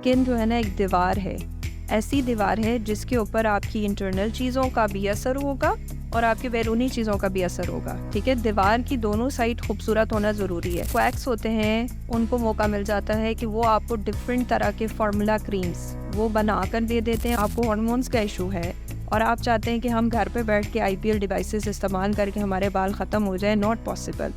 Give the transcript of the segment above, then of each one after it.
Skin जो है ना एक दीवार है, ऐसी दीवार है जिसके ऊपर आपकी इंटरनल चीज़ों का भी असर होगा और आपके बैरूनी चीज़ों का भी असर होगा। ठीक है, दीवार की दोनों साइड खूबसूरत होना ज़रूरी है। क्वैक्स होते हैं, उनको मौका मिल जाता है कि वो आपको डिफरेंट तरह के फार्मूला क्रीम्स वो बना कर दे देते हैं। आपको हार्मोन्स का इशू है और आप चाहते हैं कि हम घर पे बैठ के IPL डिवाइसेस इस्तेमाल करके हमारे बाल ख़त्म हो जाए, नॉट पॉसिबल।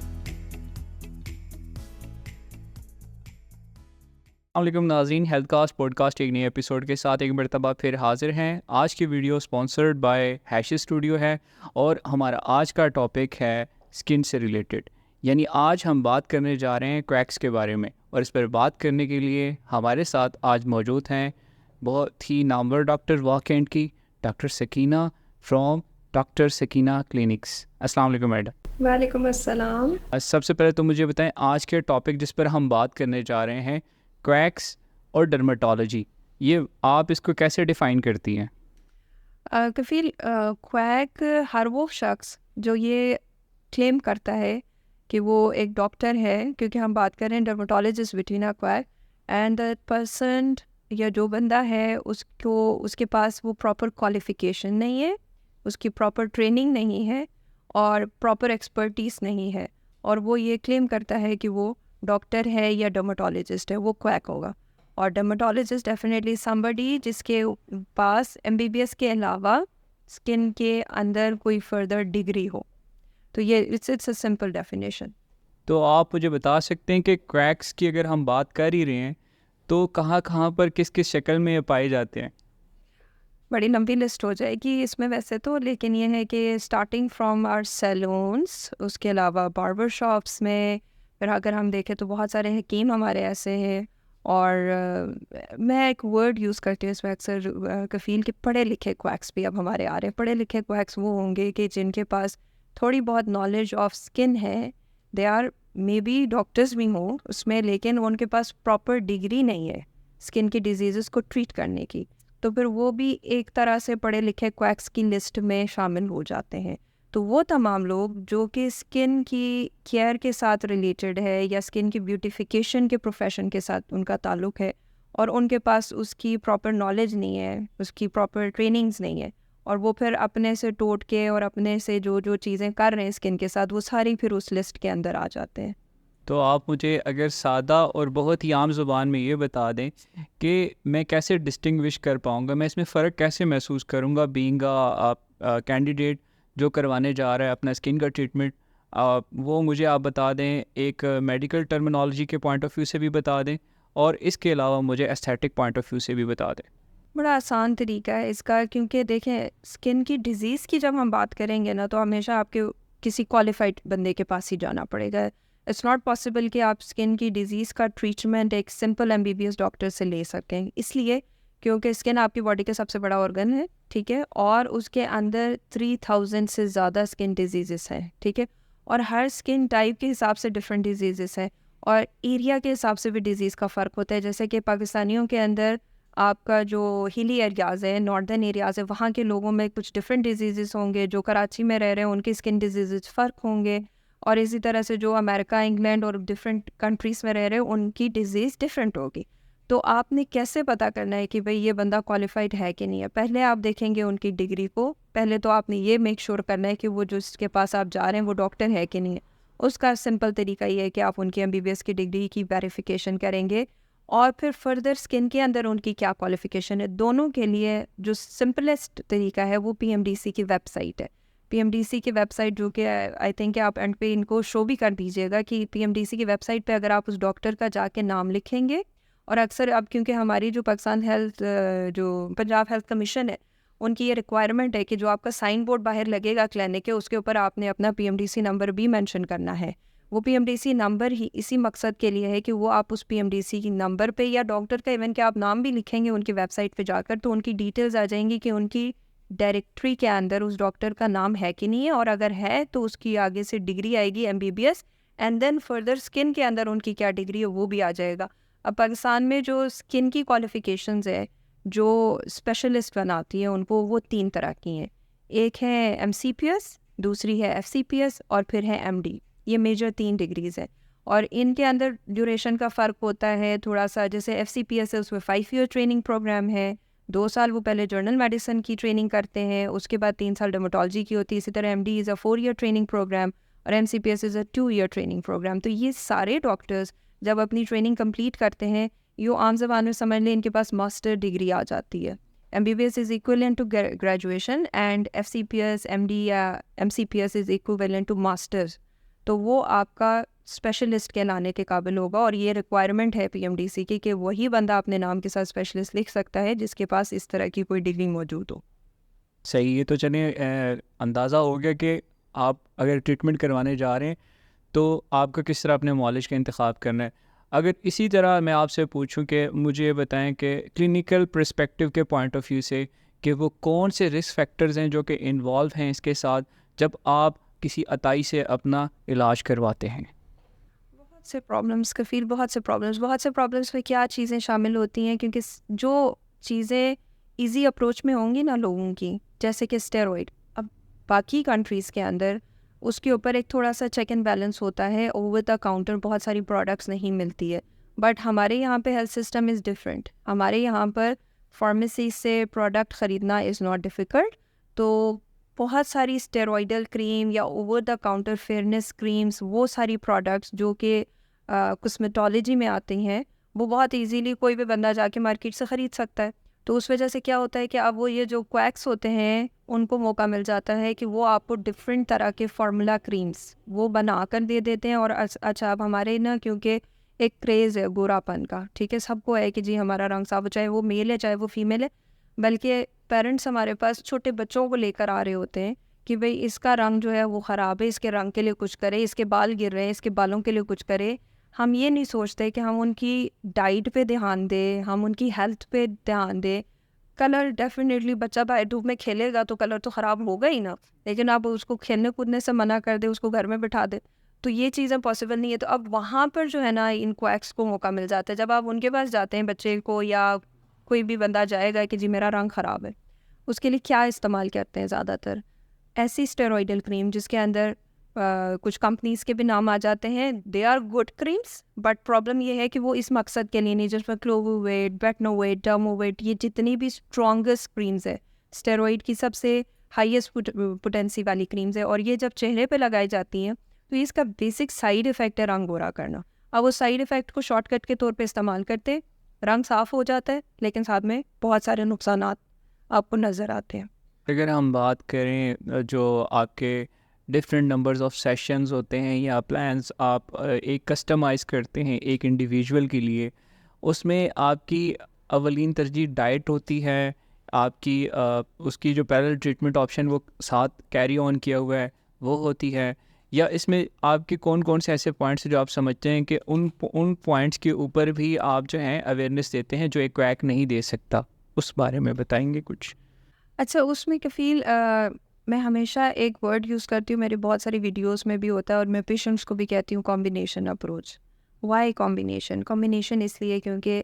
अस्सलाम नाज़रीन, हेल्थ कास्ट पॉडकास्ट एक नए एपिसोड के साथ एक मरतबा फिर हाजिर हैं। आज की video sponsored by hash studio है और हमारा आज का टॉपिक है स्किन से रिलेटेड, यानी आज हम बात करने जा रहे हैं क्रैक्स के बारे में। और इस पर बात करने के लिए हमारे साथ आज मौजूद हैं बहुत ही नामवर डॉक्टर वॉकेंड की doctor Sakina from doctor Sakina clinics. अस्सलाम वालेकुम मैडम। वालेकुम अस्सलाम। सबसे पहले तो मुझे बताएं, आज के टॉपिक जिस पर हम बात करने जा रहे हैं क्रैक्स और डर्मेटोलॉजी, ये आप इसको कैसे डिफ़ाइन करती हैं? कफील, क्वैक हर वो शख्स जो ये क्लेम करता है कि वो एक डॉक्टर है, क्योंकि हम बात कर रहे हैं डर्मेटोलॉजिस्ट विटिना क्वैक, एंड द पर्सन या जो बंदा है उसको उसके पास वो प्रॉपर क्वालिफिकेशन नहीं है, उसकी प्रॉपर ट्रेनिंग नहीं है और प्रॉपर एक्सपर्टीज़ नहीं है, और वो ये क्लेम करता है कि वो डॉक्टर है या डर्मेटोलॉजिस्ट है, वो क्वैक होगा। और डर्मेटोलॉजिस्ट डेफिनेटली समबडी जिसके पास MBBS के अलावा स्किन के अंदर कोई फर्दर डिग्री हो। तो ये इट्स अ सिंपल डेफिनेशन। तो आप मुझे बता सकते हैं कि क्रैक्स की अगर हम बात कर ही रहे हैं तो कहाँ कहाँ पर किस किस शक्ल में ये पाए जाते हैं? बड़ी लंबी लिस्ट हो जाएगी इसमें वैसे तो, लेकिन ये है कि स्टार्टिंग फ्रॉम आवर सैलून्स, उसके अलावा बार्बर शॉप्स में, फिर अगर हम देखें तो बहुत सारे हकीम हमारे ऐसे हैं। और मैं एक वर्ड यूज़ करती हूँ इसमें अक्सर, कफ़ील के पढ़े लिखे क्वैक्स भी अब हमारे आ रहे हैं। पढ़े लिखे क्वैक्स वो होंगे कि जिनके पास थोड़ी बहुत नॉलेज ऑफ स्किन है, they are may be doctors भी हों उसमें, लेकिन उनके पास प्रॉपर डिग्री नहीं है स्किन की डिजीज़ को ट्रीट करने की, तो फिर वो भी एक तरह से पढ़े लिखे क्वैक्स की लिस्ट में शामिल हो जाते हैं। तो वो तमाम लोग जो कि स्किन की केयर के साथ रिलेटेड है या स्किन की ब्यूटिफिकेशन के प्रोफेशन के साथ उनका ताल्लुक़ है और उनके पास उसकी प्रॉपर नॉलेज नहीं है, उसकी प्रॉपर ट्रेनिंग्स नहीं है, और वो फिर अपने से टोट के और अपने से जो जो चीज़ें कर रहे हैं स्किन के साथ, वो सारी फिर उस लिस्ट के अंदर आ जाते हैं। तो आप मुझे अगर सादा और बहुत ही आम ज़ुबान में ये बता दें कि मैं कैसे डिस्टिंग्विश कर पाऊँगा, मैं इसमें फ़र्क कैसे महसूस करूँगा बीइंग कैंडिडेट जो करवाने जा रहा है अपना स्किन का ट्रीटमेंट, वो मुझे आप बता दें। एक मेडिकल टर्मिनोलॉजी के पॉइंट ऑफ व्यू से भी बता दें और इसके अलावा मुझे एस्थेटिक पॉइंट ऑफ व्यू से भी बता दें। बड़ा आसान तरीका है इसका, क्योंकि देखें स्किन की डिज़ीज़ की जब हम बात करेंगे ना, तो हमेशा आपके किसी क्वालिफाइड बंदे के पास ही जाना पड़ेगा। इट्स नॉट पॉसिबल कि आप स्किन की डिज़ीज़ का ट्रीटमेंट एक सिंपल MBBS डॉक्टर से ले सकें, इसलिए क्योंकि स्किन आपकी बॉडी का सबसे बड़ा ऑर्गन है, ठीक है, और उसके अंदर 3000 से ज़्यादा स्किन डिजीज़ हैं, ठीक है, और हर स्किन टाइप के हिसाब से डिफरेंट डिजीज़ हैं और एरिया के हिसाब से भी डिज़ीज़ का फ़र्क होता है। जैसे कि पाकिस्तानियों के अंदर आपका जो हिली एरियाज़ है, नॉर्दर्न एरियाज़ है, वहाँ के लोगों में कुछ डिफरेंट डिजीज़ होंगे, जो कराची में रह रहे हैं उनकी स्किन डिजीज़ फ़र्क होंगे, और इसी तरह से जो अमेरिका, इंग्लैंड और डिफरेंट कंट्रीज़ में रह रहे हैं उनकी डिज़ीज़ डिफरेंट होगी। तो आपने कैसे पता करना है कि भाई ये बंदा क्वालिफाइड है कि नहीं है? पहले आप देखेंगे उनकी डिग्री को, पहले तो आपने ये मेक श्योर करना है कि वो जो जिसके पास आप जा रहे हैं वो डॉक्टर है कि नहीं है। उसका सिंपल तरीका ये है कि आप उनकी MBBS की डिग्री की वेरिफिकेशन करेंगे और फिर फर्दर स्किन के अंदर उनकी क्या क्वालिफिकेशन है। दोनों के लिए जो सिंपलेस्ट तरीका है वो PMDC की वेबसाइट है। PMDC की वेबसाइट, जो कि आई थिंक आप एंड पे इनको शो भी कर दीजिएगा कि PMDC की वेबसाइट पे अगर आप उस डॉक्टर का जाके नाम लिखेंगे, और अक्सर अब क्योंकि हमारी जो पाकिस्तान हेल्थ जो पंजाब हेल्थ कमीशन है, उनकी ये रिक्वायरमेंट है कि जो आपका साइन बोर्ड बाहर लगेगा क्लिनिक के, उसके ऊपर आपने अपना PMDC नंबर भी मेंशन करना है। वो PMDC नंबर ही इसी मकसद के लिए है कि वो आप उस PMDC की नंबर पे या डॉक्टर का इवन के आप नाम भी लिखेंगे उनकी वेबसाइट पे जाकर, तो उनकी डिटेल्स आ जाएंगी कि उनकी डायरेक्टरी के अंदर उस डॉक्टर का नाम है कि नहीं है, और अगर है तो उसकी आगे से डिग्री आएगी MBBS, and then further skin के अंदर उनकी क्या डिग्री है वो भी आ जाएगा। अब पाकिस्तान में जो स्किन की क्वालिफिकेशंस है जो स्पेशलिस्ट बनाती है उनको, वो 3 तरह की हैं। एक है MCPS, दूसरी है FCPS और फिर है MD। ये मेजर 3 डिग्रीज़ है। और इनके अंदर ड्यूरेशन का फ़र्क होता है थोड़ा सा। जैसे FCPS है उसमें 5 ईयर ट्रेनिंग प्रोग्राम है, 2 साल वो पहले जर्नल मेडिसिन की ट्रेनिंग करते हैं, उसके बाद 3 साल डर्मेटोलॉजी की होती है। इसी तरह MD is a 4 year training programme और MCPS is a 2 year training programme. तो ये सारे डॉक्टर्स जब अपनी ट्रेनिंग कंप्लीट करते हैं, यो आम ज़बान में समझ लें इनके पास मास्टर डिग्री आ जाती है। MBBS is equivalent to graduation and FCPS MD या MCPS is equivalent to masters. तो वो आपका स्पेशलिस्ट कहलाने के काबिल होगा और ये रिक्वायरमेंट है PMDC की कि वही बंदा अपने नाम के साथ स्पेशलिस्ट लिख सकता है जिसके पास इस तरह की कोई डिग्री मौजूद हो। सही है। तो चलिए अंदाज़ा हो गया कि आप अगर ट्रीटमेंट करवाने जा रहे हैं तो आपका किस तरह अपने मॉलिज का इंतखाब करना है। अगर इसी तरह मैं आपसे पूछूं कि मुझे ये बताएं कि क्लिनिकल पर्सपेक्टिव के पॉइंट ऑफ व्यू से कि वो कौन से रिस्क फैक्टर्स हैं जो कि इन्वॉल्व हैं इसके साथ जब आप किसी अताई से अपना इलाज करवाते हैं। बहुत से प्रॉब्लम्स कफ़ील, बहुत से प्रॉब्लम्स में क्या चीज़ें शामिल होती हैं, क्योंकि जो चीज़ें इजी अप्रोच में होंगी ना लोगों की, जैसे कि स्टेरॉइड, अब बाकी कंट्रीज़ के अंदर उसके ऊपर एक थोड़ा सा चेक एंड बैलेंस होता है, ओवर द काउंटर बहुत सारी प्रोडक्ट्स नहीं मिलती है। बट हमारे यहाँ पे हेल्थ सिस्टम इज़ डिफरेंट। हमारे यहाँ पर फार्मेसी से प्रोडक्ट ख़रीदना इज़ नॉट डिफ़िकल्ट। तो बहुत सारी स्टेरॉइडल क्रीम या over the counter fairness creams, वो सारी प्रोडक्ट्स जो कि कॉस्मेटोलॉजी में आती हैं, वो बहुत इजीली कोई भी बंदा जाके मार्केट से ख़रीद सकता है। तो उस वजह से क्या होता है कि अब वो ये जो क्वैक्स होते हैं उनको मौका मिल जाता है कि वो आपको डिफरेंट तरह के फार्मूला क्रीम्स वो बना कर दे देते हैं। और अच्छा, अब हमारे ना क्योंकि एक क्रेज़ है गोरापन का, ठीक है, सबको है कि जी हमारा रंग साफ हो, चाहे वो मेल है चाहे वो फीमेल है। बल्कि पेरेंट्स हमारे पास छोटे बच्चों को लेकर आ रहे होते हैं कि भाई इसका रंग जो है वो ख़राब है, इसके रंग के लिए कुछ करे, इसके बाल गिर रहे हैं, इसके बालों के लिए कुछ करे। हम ये नहीं सोचते कि हम उनकी डाइट पे ध्यान दें, हम उनकी हेल्थ पे ध्यान दें। कलर डेफिनेटली बच्चा बाहर धूप में खेलेगा तो कलर तो ख़राब होगा ही ना, लेकिन आप उसको खेलने कूदने से मना कर दे, उसको घर में बिठा दे, तो ये चीज़ें पॉसिबल नहीं है। तो अब वहाँ पर जो है ना इन क्वैक्स को मौका मिल जाता है। जब आप उनके पास जाते हैं बच्चे को, या कोई भी बंदा जाएगा कि जी मेरा रंग ख़राब है, उसके लिए क्या इस्तेमाल करते हैं ज़्यादातर? ऐसी स्टेरॉइडल क्रीम जिसके अंदर कुछ कंपनीज़ के भी नाम आ जाते हैं। They are good creams, but problem ये है कि वो इस मकसद के लिए नहीं, जिसमें क्लोवोवेट, बेटनोवेट, डर्मोवेट, ये जितनी भी स्ट्रॉन्गेस्ट क्रीम्स है, स्टेरॉइड की सबसे हाईएस्ट पोटेंसी वाली क्रीम्स है, और ये जब चेहरे पे लगाई जाती हैं तो इसका बेसिक साइड इफ़ेक्ट है रंग गोरा करना। अब वो साइड इफ़ेक्ट को शॉर्टकट के तौर पे इस्तेमाल करते हैं, रंग साफ़ हो जाता है, लेकिन साथ में बहुत सारे नुकसानात आपको नज़र आते हैं। अगर हम बात करें जो आपके डिफरेंट नंबर्स ऑफ सेशंस होते हैं या प्लान्स आप एक कस्टमाइज़ करते हैं एक इंडिविजुअल के लिए, उसमें आपकी अवलीन तरजीह डाइट होती है, आपकी उसकी जो पैरेलल ट्रीटमेंट ऑप्शन वो साथ कैरी ऑन किया हुआ है वो होती है, या इसमें आपके कौन कौन से ऐसे पॉइंट्स हैं जो आप समझते हैं कि उन पॉइंट्स के ऊपर भी आप जो हैं अवेयरनेस देते हैं जो एक क्वैक नहीं दे सकता, उस बारे में बताएंगे कुछ? अच्छा, उसमें कफ़ील मैं हमेशा एक वर्ड यूज़ करती हूँ, मेरी बहुत सारी वीडियोस में भी होता है, और मैं पेशेंट्स को भी कहती हूँ combination approach. Why combination? Combination इसलिए क्योंकि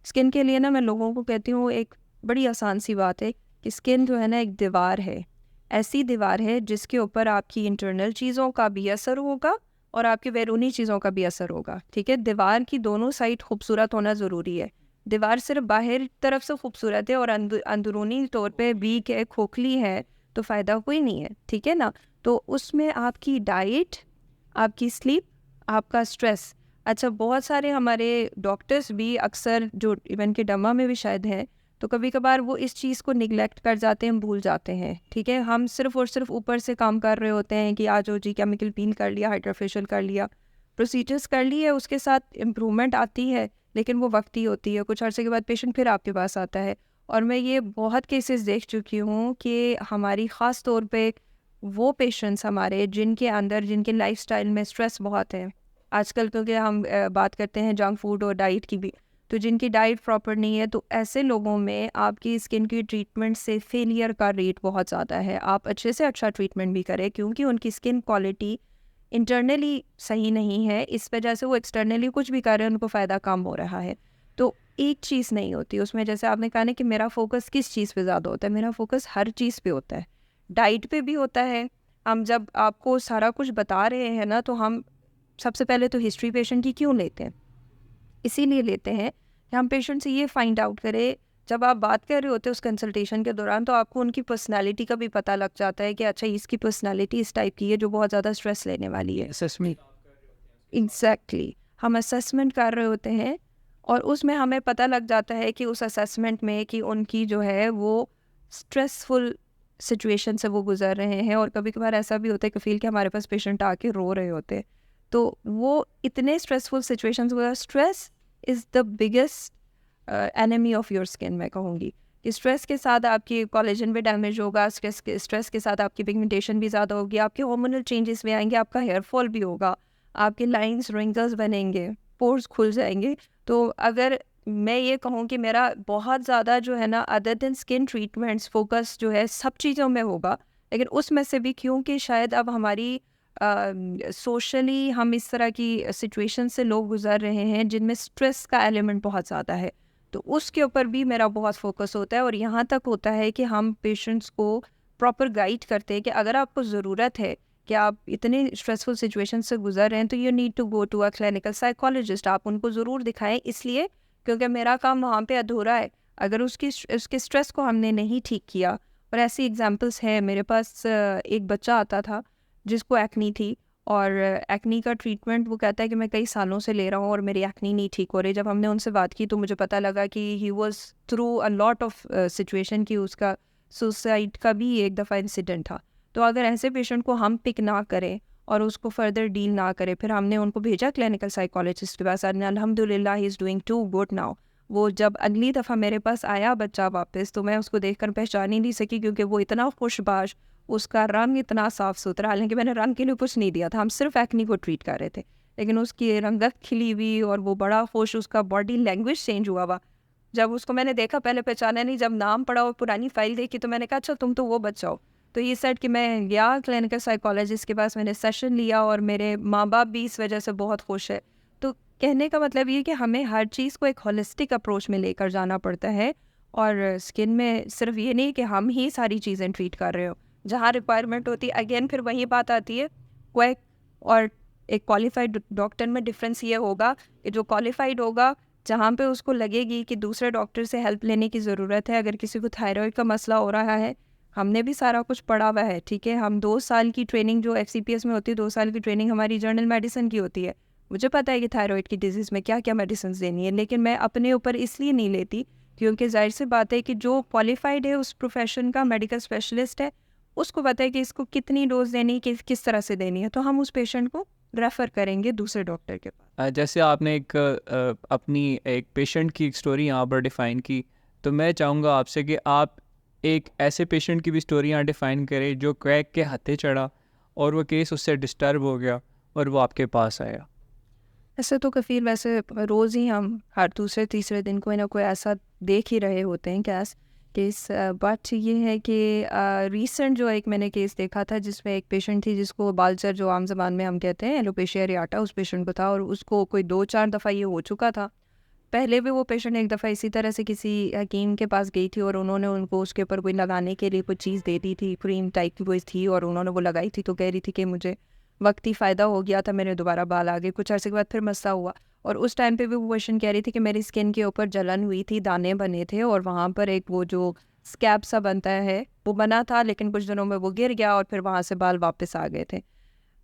स्किन के लिए ना मैं लोगों को कहती हूँ एक बड़ी आसान सी बात है कि स्किन जो है ना एक दीवार है, ऐसी दीवार है जिसके ऊपर आपकी इंटरनल चीज़ों का भी असर होगा और आपकी बैरूनी चीज़ों का भी असर होगा, ठीक है। दीवार की दोनों साइड खूबसूरत होना ज़रूरी है। दीवार सिर्फ बाहर तरफ से खूबसूरत है और अंदरूनी तौर पे वीक है, खोखली है, तो फ़ायदा कोई नहीं है, ठीक है ना। तो उसमें आपकी डाइट, आपकी स्लीप, आपका स्ट्रेस। अच्छा, बहुत सारे हमारे डॉक्टर्स भी अक्सर, जो इवन के डमा में भी शायद हैं, तो कभी कभार वो इस चीज़ को निगलेक्ट कर जाते हैं, भूल जाते हैं, ठीक है। हम सिर्फ और सिर्फ ऊपर से काम कर रहे होते हैं कि आज जी केमिकल पील कर लिया, हाइड्रोफेशियल कर लिया, प्रोसीजर्स कर लिए, उसके साथ इम्प्रूवमेंट आती है, लेकिन वो वक्ती होती है। कुछ अर्से के बाद पेशेंट फिर आपके पास आता है, और मैं ये बहुत केसेस देख चुकी हूँ कि हमारी ख़ास तौर पे वो पेशेंट्स हमारे जिनके अंदर, जिनके लाइफस्टाइल में स्ट्रेस बहुत है आजकल, क्योंकि हम बात करते हैं जंक फूड और डाइट की भी, तो जिनकी डाइट प्रॉपर नहीं है, तो ऐसे लोगों में आपकी स्किन की ट्रीटमेंट से फेलियर का रेट बहुत ज़्यादा है। आप अच्छे से अच्छा ट्रीटमेंट भी करें, क्योंकि उनकी स्किन क्वालिटी इंटरनली सही नहीं है, इस वजह से वो एक्सटर्नली कुछ भी कर रहे हैं, उनको फ़ायदा कम हो रहा है। तो एक चीज़ नहीं होती उसमें, जैसे आपने कहा ना कि मेरा फोकस किस चीज़ पे ज़्यादा होता है, मेरा फोकस हर चीज़ पे होता है। डाइट पे भी होता है। हम जब आपको सारा कुछ बता रहे हैं ना, तो हम सबसे पहले तो हिस्ट्री पेशेंट की क्यों लेते हैं? इसीलिए लेते हैं कि हम पेशेंट से ये फाइंड आउट करें, जब आप बात कर रहे होते हैं उस कंसल्टेशन के दौरान, तो आपको उनकी पर्सनालिटी का भी पता लग जाता है कि अच्छा इसकी पर्सनालिटी इस टाइप की है जो बहुत ज़्यादा स्ट्रेस लेने वाली है। असेसमेंट एग्जैक्टली हम असेसमेंट कर रहे होते हैं और उसमें हमें पता लग जाता है कि उस असेसमेंट में कि उनकी जो है वो स्ट्रेसफुल सिचुएशन से वो गुजर रहे हैं। और कभी कभार ऐसा भी होता है कि फील कि हमारे पास पेशेंट आके रो रहे होते हैं, तो वो इतने स्ट्रेसफुल सिचुएशंस वगैरह, stress is the biggest enemy of your skin, मैं कहूँगी कि स्ट्रेस के साथ आपकी कोलेजन भी डैमेज होगा, स्ट्रेस के साथ आपकी पिगमेंटेशन भी ज़्यादा होगी, आपके हार्मोनल चेंजेस भी आएंगे, आपका हेयर फॉल भी होगा, आपके लाइंस रिंकल्स बनेंगे, पोर्स खुल जाएंगे। तो अगर मैं ये कहूँ कि मेरा बहुत ज़्यादा जो है ना, other than skin treatments, focus जो है सब चीज़ों में होगा, लेकिन उसमें से भी क्योंकि शायद अब हमारी सोशली हम इस तरह की सिचुएशन से लोग गुजर रहे हैं जिनमें स्ट्रेस का एलिमेंट बहुत ज़्यादा है, तो उसके ऊपर भी मेरा बहुत फोकस होता है। और यहाँ तक होता है कि हम पेशेंट्स को प्रॉपर गाइड करते हैं कि अगर आपको ज़रूरत है कि आप इतने स्ट्रेसफुल सिचुएशन से गुजर रहे हैं, तो you need to go to a clinical psychologist. आप उनको ज़रूर दिखाएं, इसलिए क्योंकि मेरा काम वहाँ पे अधूरा है अगर उसके स्ट्रेस को हमने नहीं ठीक किया। और ऐसी एग्जांपल्स हैं, मेरे पास एक बच्चा आता था जिसको एक्नी थी, और एक्नी का ट्रीटमेंट वो कहता है कि मैं कई सालों से ले रहा हूँ और मेरी एक्नी नहीं ठीक हो रही। जब हमने उनसे बात की तो मुझे पता लगा कि he was through a lot of situation, कि उसका सुसाइड का भी एक दफ़ा इंसिडेंट था। तो अगर ऐसे पेशेंट को हम पिक ना करें और उसको फर्दर डील ना करें, फिर हमने उनको भेजा क्लिनिकल साइकोलॉजिस्ट के पास, और अल्हम्दुलिल्लाह he is doing too good now. वो जब अगली दफ़ा मेरे पास आया बच्चा वापस, तो मैं उसको देखकर पहचान ही नहीं सकी, क्योंकि वो इतना खुशबाश, उसका रंग इतना साफ़ सुथरा। हालांकि मैंने रंग के लिए कुछ नहीं दिया था, हम सिर्फ एक्नी को ट्रीट कर रहे थे, लेकिन उसकी रंगत खिली हुई और वो बड़ा खुश, उसका बॉडी लैंग्वेज चेंज हुआ। जब उसको मैंने देखा, पहले पहचाना नहीं, जब नाम पढ़ा और पुरानी फाइल देखी तो मैंने कहा अच्छा तुम तो वो बच्चा हो। तो ये सेट कि मैं गया क्लिनिकल साइकोलॉजिस्ट के पास, मैंने सेशन लिया और मेरे माँ बाप भी इस वजह से बहुत खुश है। तो कहने का मतलब ये कि हमें हर चीज़ को एक होलिस्टिक अप्रोच में लेकर जाना पड़ता है, और स्किन में सिर्फ ये नहीं कि हम ही सारी चीज़ें ट्रीट कर रहे हो, जहाँ रिक्वायरमेंट होती है। अगेन फिर वही बात आती है, क्वैक और एक क्वालिफाइड डॉक्टर में डिफरेंस ये होगा कि जो क्वालिफाइड होगा, जहाँ पे उसको लगेगी कि दूसरे डॉक्टर से हेल्प लेने की ज़रूरत है। अगर किसी को थायराइड का मसला हो रहा है, हमने भी सारा कुछ पढ़ा हुआ है, ठीक है, हम 2 साल की ट्रेनिंग जो FCPS में होती है, 2 साल की ट्रेनिंग हमारी जनरल मेडिसिन की होती है। मुझे पता है कि थायराइड की डिजीज़ में क्या क्या मेडिसिन देनी है, लेकिन मैं अपने ऊपर इसलिए नहीं लेती क्योंकि जाहिर सी बात है कि जो क्वालिफाइड है उस प्रोफेशन का, मेडिकल स्पेशलिस्ट है, उसको पता है कि इसको कितनी डोज देनी है, किस तरह से देनी है, तो हम उस पेशेंट को रेफ़र करेंगे दूसरे डॉक्टर के पास। जैसे आपने एक अपनी एक पेशेंट की स्टोरी यहाँ पर डिफ़ाइन की, तो मैं चाहूँगा आपसे कि आप एक ऐसे पेशेंट की भी स्टोरी यहाँ डिफ़ाइन करें जो क्रैक के हत्थे चढ़ा और वो केस उससे डिस्टर्ब हो गया और वो आपके पास आया। ऐसे तो कफ़ील वैसे रोज़ ही हम हर दूसरे तीसरे दिन कोई ना कोई ऐसा देख ही रहे होते हैं केस। बट ये है कि रीसेंट जो एक मैंने केस देखा था जिसमें एक पेशेंट थी जिसको बालचर, जो आम ज़बान में हम कहते हैं एलोपेशिया एरियाटा, उस पेशेंट को था, और उसको कोई 2-4 दफ़ा ये हो चुका था। पहले भी वो पेशेंट एक दफ़ा इसी तरह से किसी हकीम के पास गई थी और उन्होंने उनको उसके ऊपर कोई लगाने के लिए कोई चीज़ दे दी थी, क्रीम टाइप की कोई थी, और उन्होंने वो लगाई थी, तो कह रही थी कि मुझे वक्ती फ़ायदा हो गया था, मेरे दोबारा बाल आ गए। कुछ अर्से के बाद फिर मसला हुआ, और उस टाइम पे भी वो पेशेंट कह रही थी कि मेरी स्किन के ऊपर जलन हुई थी, दाने बने थे, और वहाँ पर एक वो जो स्कैब सा बनता है वो बना था, लेकिन कुछ दिनों में वो गिर गया और फिर वहाँ से बाल वापस आ गए थे।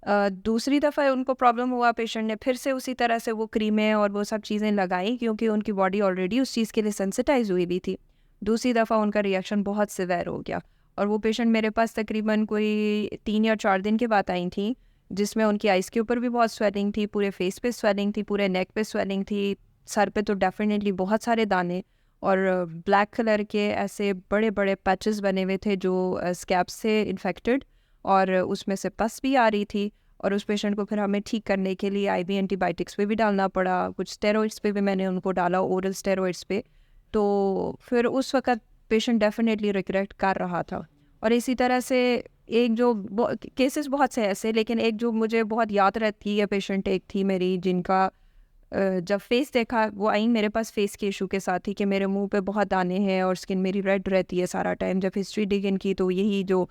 दूसरी दफ़ा उनको प्रॉब्लम हुआ, पेशेंट ने फिर से उसी तरह से वो क्रीमें और वो सब चीज़ें लगाई, क्योंकि उनकी बॉडी ऑलरेडी उस चीज़ के लिए सेंसिटाइज हुई भी थी। दूसरी दफ़ा उनका रिएक्शन बहुत सिवियर हो गया, और वो पेशेंट मेरे पास तकरीबन कोई 3 या 4 दिन के बाद आई थी, जिसमें उनकी आइज़ के ऊपर भी बहुत स्वेलिंग थी, पूरे फेस पे स्वेलिंग थी, पूरे नेक पे स्वेलिंग थी, सर पे तो डेफिनेटली बहुत सारे दाने, और ब्लैक कलर के ऐसे बड़े बड़े पैचेस बने हुए थे जो स्कैब से इन्फेक्टेड, और उसमें से पस भी आ रही थी। और उस पेशेंट को फिर हमें ठीक करने के लिए IV एंटीबायोटिक्स पे भी डालना पड़ा, कुछ स्टेरॉइड्स पे भी मैंने उनको डाला, ओरल स्टेरॉइड्स पे। तो फिर उस वक़्त पेशेंट डेफिनेटली रिग्रेट कर रहा था। और इसी तरह से एक जो केसेस बहुत से ऐसे, लेकिन एक जो मुझे बहुत याद रहती है पेशेंट एक थी मेरी, जिनका जब फेस देखा, वो आई मेरे पास फेस के इशू के साथ ही कि मेरे मुंह पे बहुत दाने हैं और स्किन मेरी रेड रहती है सारा टाइम। जब हिस्ट्री डिग इन की तो यही जो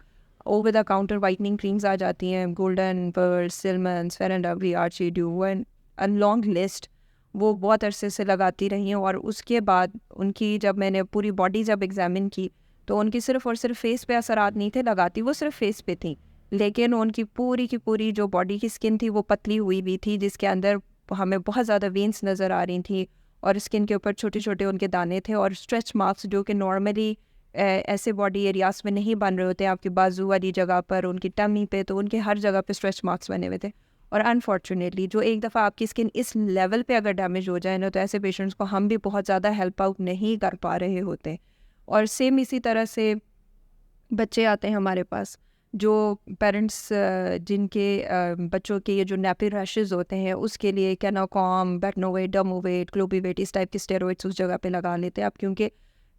over the counter whitening creams आ जाती हैं, गोल्डन, पर्ल, सिलमन्स, फेयर एंड लवली, आर्ची ड्यू एंड अ लॉन्ग लिस्ट। वो बहुत अरसे से लगाती रही हैं और उसके बाद उनकी जब मैंने पूरी बॉडी जब एग्जामिन की तो उनकी सिर्फ और सिर्फ फेस पे असरात नहीं थे लगाती, वो सिर्फ फेस पे थी, लेकिन उनकी पूरी की पूरी जो बॉडी की स्किन थी वो पतली हुई भी थी, जिसके अंदर हमें बहुत ज़्यादा वेंस नज़र आ रही थी और स्किन के ऊपर छोटे छोटे उनके दाने थे और स्ट्रेच मार्क्स जो कि नॉर्मली ऐसे बॉडी एरियाज में नहीं बन रहे होते, आपकी बाजू वाली जगह पर, उनकी टमी पे, तो उनके हर जगह पे स्ट्रेच मार्क्स बने हुए थे। और अनफॉर्चुनेटली जो एक दफ़ा आपकी स्किन इस लेवल पे अगर डैमेज हो जाए ना, तो ऐसे पेशेंट्स को हम भी बहुत ज़्यादा हेल्प आउट नहीं कर पा रहे होते। और सेम इसी तरह से बच्चे आते हैं हमारे पास, जो पेरेंट्स जिनके बच्चों के ये जो नैपी रैशेस होते हैं उसके लिए कैनाकॉम, बेटनोवेट, डर्मोवेट, क्लोबीवेट इस टाइप के स्टेरॉइड्स उस जगह पे लगा लेते हैं आप, क्योंकि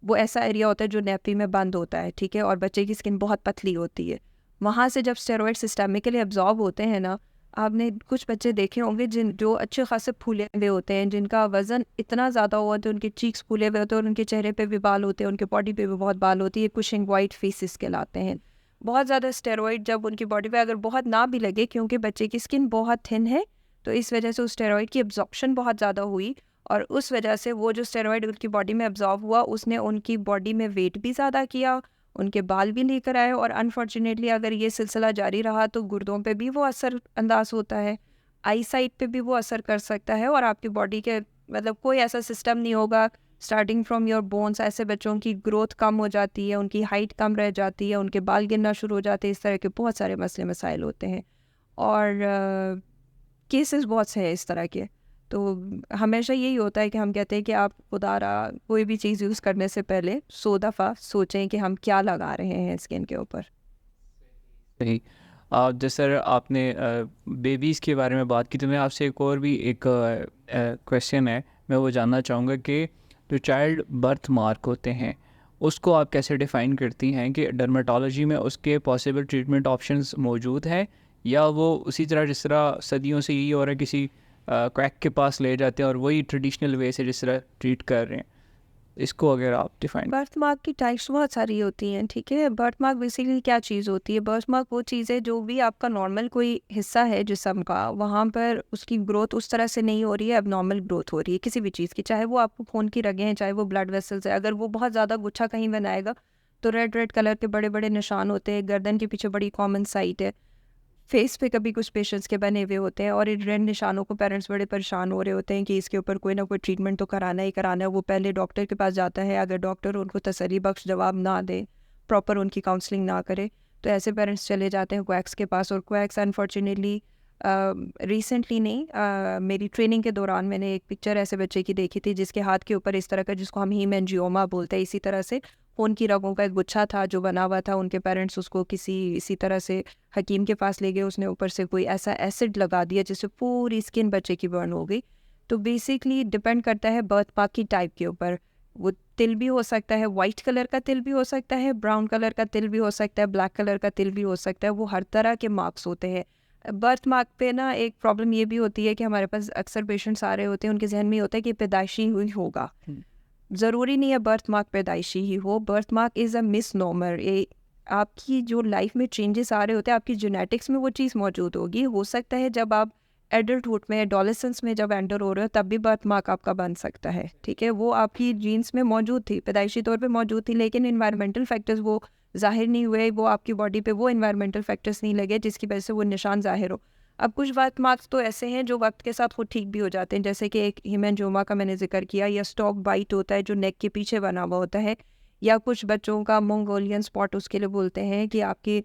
वो ऐसा एरिया होता है जो नैपी में बंद होता है, ठीक है, और बच्चे की स्किन बहुत पतली होती है। वहाँ से जब स्टेरॉइड सिस्टमिकली एब्जॉर्ब होते हैं ना, आपने कुछ बच्चे देखे होंगे जो अच्छे खासे फूले हुए होते हैं, जिनका वज़न इतना ज़्यादा हुआ तो उनके चीक्स फूले हुए होते हैं और उनके चेहरे पे भी बाल होते हैं, उनके बॉडी पे भी बहुत बाल होती है, कुशिंग वाइट फेसिस कहलाते हैं। बहुत ज़्यादा स्टेरॉइड जब उनकी बॉडी पे अगर बहुत ना भी लगे, क्योंकि बच्चे की स्किन बहुत थिन है, तो इस वजह से उस स्टेरॉइड की एब्जॉर्प्शन बहुत ज़्यादा हुई और उस वजह से वो जो स्टेरॉइड उनकी बॉडी में एब्जॉर्ब हुआ उसने उनकी बॉडी में वेट भी ज़्यादा किया, उनके बाल भी लेकर आए और अनफॉर्चुनेटली अगर ये सिलसिला जारी रहा तो गुर्दों पे भी वो असर अंदाज होता है, आई साइट पे भी वो असर कर सकता है और आपकी बॉडी के मतलब कोई ऐसा सिस्टम नहीं होगा स्टार्टिंग फ्रॉम योर बोन्स। ऐसे बच्चों की ग्रोथ कम हो जाती है, उनकी हाइट कम रह जाती है, उनके बाल गिरना शुरू हो जाते हैं, इस तरह के बहुत सारे मसले मसाइल होते हैं और केसेस बहुत से हैं इस तरह के। तो हमेशा यही होता है कि हम कहते हैं कि आप खुदारा कोई भी चीज़ यूज़ करने से पहले 100 दफ़ा सोचें कि हम क्या लगा रहे हैं स्किन के ऊपर। सही। जैसे आपने बेबीज़ के बारे में बात की, तो मैं आपसे एक और भी एक क्वेश्चन है, मैं वो जानना चाहूँगा कि जो चाइल्ड बर्थ मार्क होते हैं उसको आप कैसे डिफ़ाइन करती हैं कि डर्मेटोलॉजी में उसके पॉसिबल ट्रीटमेंट ऑप्शंस मौजूद हैं, या वो उसी तरह जिस तरह सदियों से यही हो रहा है, किसी क्वैक के पास ले जाते हैं और वही ट्रेडिशनल वे से जिस तरह ट्रीट कर रहे हैं, इसको अगर आप डिफ़ाइन। बर्थ मार्क की टाइप्स बहुत सारी होती हैं, ठीक है। बर्थ मार्क बेसिकली क्या चीज़ होती है? बर्थ मार्क वो चीज़ है जो भी आपका नॉर्मल कोई हिस्सा है जिस्म का, वहाँ पर उसकी ग्रोथ उस तरह से नहीं हो रही है, अब नॉर्मल ग्रोथ हो रही है किसी भी चीज़ की, चाहे वो आपको खून की रगें हैं, चाहे वो ब्लड वेसल्स है। अगर वो बहुत ज़्यादा गुच्छा कहीं बनाएगा तो रेड रेड कलर के बड़े बड़े निशान होते हैं, गर्दन के पीछे बड़ी कॉमन साइट है, फेस पे कभी कुछ पेशेंट्स के बने हुए होते हैं और इन रेड निशानों को पेरेंट्स बड़े परेशान हो रहे होते हैं कि इसके ऊपर कोई ना कोई ट्रीटमेंट तो कराना ही कराना है। वो पहले डॉक्टर के पास जाता है, अगर डॉक्टर उनको तसल्ली बख्श जवाब ना दे, प्रॉपर उनकी काउंसलिंग ना करे, तो ऐसे पेरेंट्स चले जाते हैं क्वैक्स के पास। और क्वैक्स अनफॉर्चुनेटली रिसेंटली नहीं, मेरी ट्रेनिंग के दौरान मैंने एक पिक्चर ऐसे बच्चे की देखी थी जिसके हाथ के ऊपर इस तरह का, जिसको हम हीमेंजियोमा बोलते हैं, इसी तरह से खून की रगों का एक गुच्छा था जो बना हुआ था। उनके पेरेंट्स उसको किसी इसी तरह से हकीम के पास ले गए, उसने ऊपर से कोई ऐसा एसिड लगा दिया जिससे पूरी स्किन बच्चे की बर्न हो गई। तो बेसिकली डिपेंड करता है बर्थ मार्क की टाइप के ऊपर। वो तिल भी हो सकता है, वाइट कलर का तिल भी हो सकता है, ब्राउन कलर का तिल भी हो सकता है, ब्लैक कलर का तिल भी हो सकता है, वो हर तरह के मार्क्स होते हैं। बर्थ मार्क पे ना एक प्रॉब्लम ये भी होती है कि हमारे पास अक्सर पेशेंट्स आ रहे होते हैं, उनके जहन में होता है कि पैदाइशी हुई होगा। ज़रूरी नहीं है बर्थ मार्क पैदाइशी ही हो। Birth mark is a misnomer. ये आपकी जो लाइफ में चेंजेस आ रहे होते हैं, आपकी जेनेटिक्स में वो चीज़ मौजूद होगी। हो सकता है जब आप एडल्टहुड में, एडोलेसेंस में जब एंटर हो रहे हो तब भी बर्थ मार्क आपका बन सकता है, ठीक है। वो आपकी जीन्स में मौजूद थी, पैदाइशी तौर पे मौजूद थी, लेकिन इन्वायरमेंटल फैक्टर्स वो ज़ाहिर नहीं हुए, वो आपकी बॉडी पे वो इन्वायरमेंटल फैक्टर्स नहीं लगे जिसकी वजह से वो निशान ज़ाहिर हो। अब कुछ बर्थ मार्क्स तो ऐसे हैं जो वक्त के साथ खुद ठीक भी हो जाते हैं, जैसे कि एक हीमेंजियोमा का मैंने जिक्र किया, या स्टॉक बाइट होता है जो नेक के पीछे बना हुआ होता है, या कुछ बच्चों का मंगोलियन स्पॉट उसके लिए बोलते हैं कि आपकी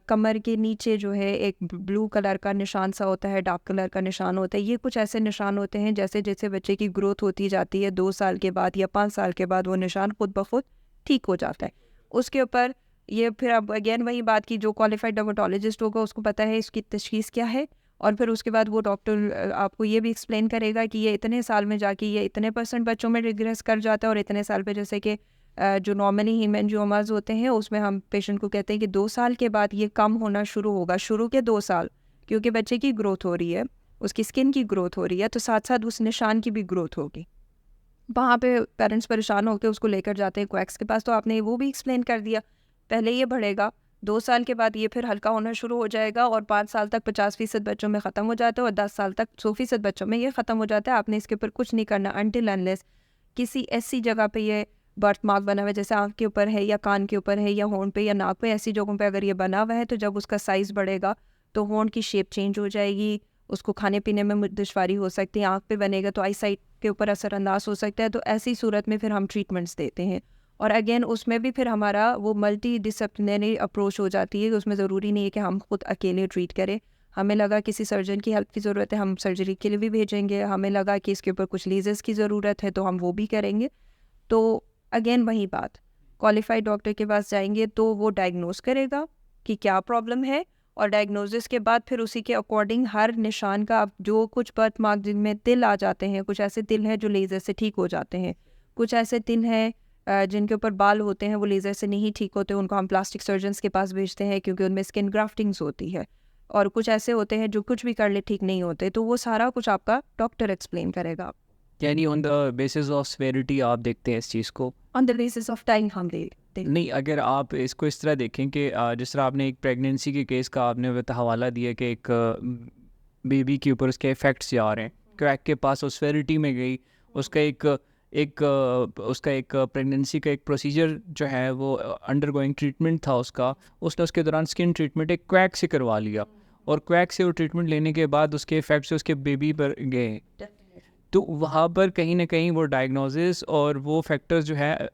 कमर के नीचे जो है एक ब्लू कलर का निशान सा होता है, डार्क कलर का निशान होता है। ये कुछ ऐसे निशान होते हैं जैसे जैसे बच्चे की ग्रोथ होती जाती है, 2 साल के बाद या 5 साल के बाद वो निशान खुद ब खुद ठीक हो जाता है। उसके ऊपर ये फिर अब अगेन वही बात की, जो क्वालिफाइड डर्मेटोलॉजिस्ट होगा उसको पता है इसकी तशखीस क्या है, और फिर उसके बाद वो डॉक्टर आपको ये भी एक्सप्लेन करेगा कि ये इतने साल में जाके ये इतने % बच्चों में रिग्रेस कर जाता है, और इतने साल पे, जैसे कि जो नॉर्मली हीमेंजियोमास होते हैं उसमें हम पेशेंट को कहते हैं कि 2 साल के बाद ये कम होना शुरू होगा, शुरू के 2 साल, क्योंकि बच्चे की ग्रोथ हो रही है, उसकी स्किन की ग्रोथ हो रही है, तो साथ साथ उस निशान की भी ग्रोथ होगी। वहाँ पे पेरेंट्स परेशान होकर उसको लेकर जाते हैं क्वैक्स के पास, तो आपने वो भी एक्सप्लेन कर दिया, पहले ये बढ़ेगा, 2 साल के बाद ये फिर हल्का होना शुरू हो जाएगा और 5 साल तक 50% बच्चों में ख़त्म हो जाता है और 10 साल तक 100% बच्चों में ये ख़त्म हो जाता है। आपने इसके ऊपर कुछ नहीं करना अनटिल अनलेस किसी ऐसी जगह पे ये बर्थ मार्क बना हुआ है, जैसे आँख के ऊपर है या कान के ऊपर है या होंठ पे या नाक पे, ऐसी जगहों पे अगर ये बना हुआ है तो जब उसका साइज़ बढ़ेगा तो होंठ की शेप चेंज हो जाएगी, उसको खाने पीने में दुश्वारी हो सकती है। आँख पे बनेगा तो आई साइट के ऊपर असरअंदाज हो सकता है। तो ऐसी सूरत में फिर हम ट्रीटमेंट्स देते हैं और अगेन उसमें भी फिर हमारा वो मल्टी डिसिप्लिनरी अप्रोच हो जाती है। उसमें ज़रूरी नहीं है कि हम खुद अकेले ट्रीट करें। हमें लगा किसी सर्जन की हेल्प की ज़रूरत है, हम सर्जरी के लिए भी भेजेंगे। हमें लगा कि इसके ऊपर कुछ लेज़र्स की ज़रूरत है तो हम वो भी करेंगे। तो अगेन वही बात, क्वालिफाइड डॉक्टर के पास जाएंगे तो वो डायग्नोस करेगा कि क्या प्रॉब्लम है और डायग्नोसिस के बाद फिर उसी के अकॉर्डिंग हर निशान का अब जो कुछ बर्थ मार्क जिनमें तिल आ जाते हैं, कुछ ऐसे तिल हैं जो लेज़र से ठीक हो जाते हैं, कुछ ऐसे तिल हैं जिनके ऊपर बाल होते हैं वो लेज़र से नहीं ठीक होते, उनको हम प्लास्टिक सर्जन्स के पास भेजते हैं क्योंकि उनमें स्किन ग्राफ्टिंग्स होती है, और कुछ ऐसे होते हैं जो कुछ भी कर ले ठीक नहीं होते। तो वो सारा कुछ आपका डॉक्टर एक्सप्लेन करेगा। यानी on the basis of severity आप देखते हैं इस चीज़ को? On the basis of time हम देखते हैं। नहीं, अगर आप इसको इस तरह देखें कि जिस तरह आपने एक प्रेगनेंसी के केस का आपने हवाला दिया कि एक बेबी के ऊपर उसके इफ़ेक्ट्स जा रहे हैं, क्रैक के पास वो सेवेरिटी में गई, उसका एक प्रेगनेंसी का एक प्रोसीजर जो है वो अंडरगोइंग ट्रीटमेंट था उसने उसके दौरान स्किन ट्रीटमेंट एक क्वैक से करवा लिया और क्वैक से वो ट्रीटमेंट लेने के बाद उसके इफ़ेक्ट्स उसके बेबी पर गए। तो वहाँ पर कहीं ना कहीं वो डायग्नोसिस और वो फैक्टर्स जो है